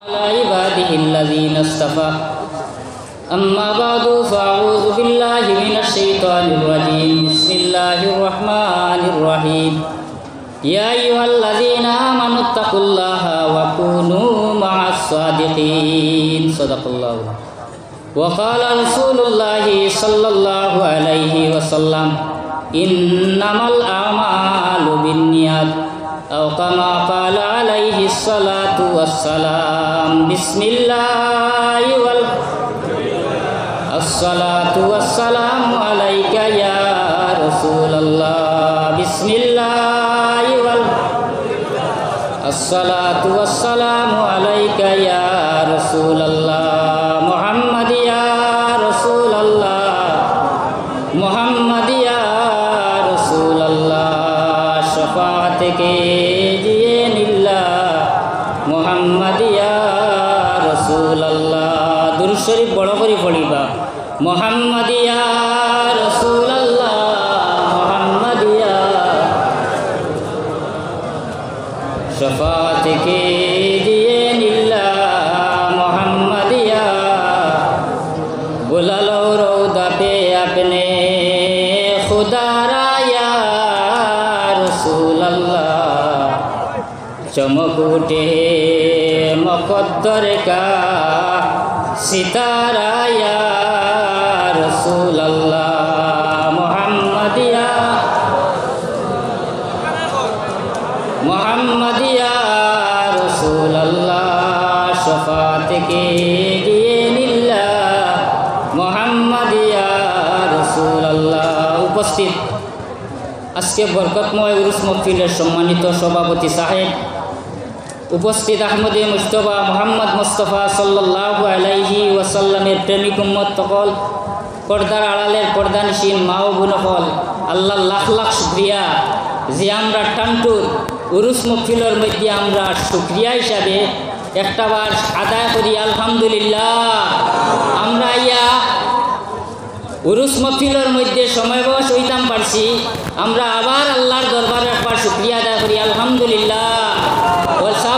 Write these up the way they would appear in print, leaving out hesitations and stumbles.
على عباده الذين اصطفى أما بعد فأعوذ بالله من الشيطان الرجيم بسم الله الرحمن الرحيم يا أيها الذين آمنوا اتقوا الله وكونوا مع الصادقين صدق الله وقال رسول الله صلى الله عليه وسلم إنما الأعمال بالنيات أو كما قال عليه الصلاة والسلام بسم الله الصلاة والسلام عليك يا رسول الله بسم الله الصلاة والسلام عليك يا رسول الله محمد يا رسول الله محمد يا رسول الله شفاعتك دين الله محمد يا رسول الله दुरूद शरीफ बड़ करी पढ़िबा محمد يا رسول الله محمد يا شفاعتك دين الله محمد يا बुला लो रौदा पे अपने खुदा रा या रसूल अल्लाह चमक उठे मुक़द्दर का सितारा या रसूल अल्लाह मोहम्मद या रसूल अल्लाह शफाअत के लिए निल्लाह मोहम्मद या रसूल अल्लाह। उपस्थित আজকে বরকতময় উরুস মাহফিলের সম্মানিত সভাপতি সাহেব, উপস্থিত আহমদে মুস্তফা মোহাম্মদ মুস্তফা সাল্লাল্লাহু আলাইহি ওয়াসাল্লামের প্রেমিক উম্মত সকল, পর্দার আড়ালের পর্দানশীল মা ও বোন সকল, আল্লাহর লাখ লাখ শুকরিয়া যে আমরা টানটুর উরুস মাহফিলের মধ্যে আমরা শুকরিয়া হিসাবে একটাবার আদায় করি আলহামদুলিল্লাহ। আমরা ইয়া উরুস মাহফিলের মধ্যে সময়বশ হইতাম পারছি, আমরা আবার আল্লাহর দরবারে একবার শুকরিয়া আদায় করি আলহামদুলিল্লাহ।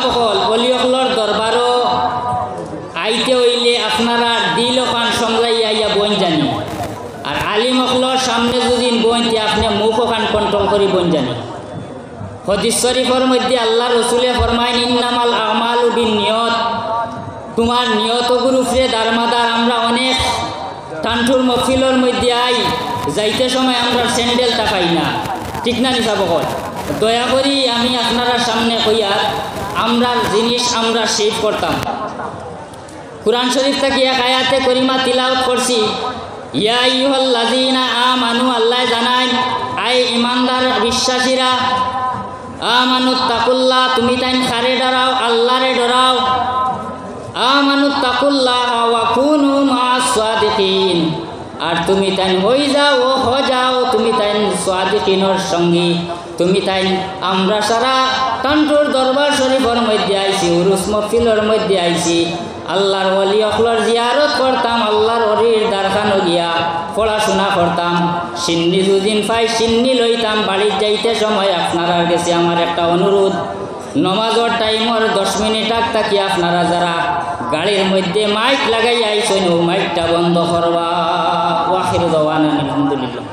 সকল অলিয়কলর দরবারও আইতে হইলে আপনারা দিল কান সংলাইয়া ইয়া বইন জানি, আর আলিম অকলর সামনে যদি বইতে আপনি মুখ কান কন্ট্রোল করি বইন জানি। হাদিস শরীফের মধ্যে আল্লাহ রসুলে ফরমাইন ইন্নামাল আমালু বিন্নিয়ত, তোমার নিয়তগুর উপরে দারমাদার। আমরা অনেক টানঠুর মহফিলের মধ্যে আই, যাইতে সময় আমরা স্যান্ডেলটা পাই না, ঠিক না নিশা বকল? দয়া করি আমি আপনারা সামনে কইয়া আমরা জিনিস আমরা শেভ করতাম। কুরআন শরীফ থেকে এক আয়াতে করিমা তিলাওয়াত করছি, ইয়া আইয়ুহাল্লাযীনা আমানু, আল্লাহ জানান আই ইমানদার বিশ্বাসীরা, আমানুত্তাকুল্লাহ, তুমি তাই খারে ডরাও, আল্লাহরে ডরাও। আমানুত্তাকুল্লাহ ওয়া কুনু মা'আস সাদিকিন, আর তুমি তাই হই যাও ও হ যাও তুমি তাই সাদিকিনের সঙ্গী। তুমি তাই আমরা সারা টানটুর দরবার শরীফের মধ্যে আইছি, উরুস মাহফিলের মধ্যে আইছি, আল্লাহর ওলি অকলর জিয়ারত করতাম, আল্লাহর ওলির দারখানো গিয়া পড়াশোনা করতাম। সিন্নি দুদিন পাই সিন্নি লইতাম। বাড়ির যাইতে সময় আপনারা কাছে আমার একটা অনুরোধ, নমাজের টাইমের 10 মিনিট আগ থাকি আপনারা যারা গাড়ির মধ্যে মাইক লাগাই আইছেন ও মাইকটা বন্ধ করবা। ওয়াখির দাওয়ানা আলহামদুলিল্লাহ।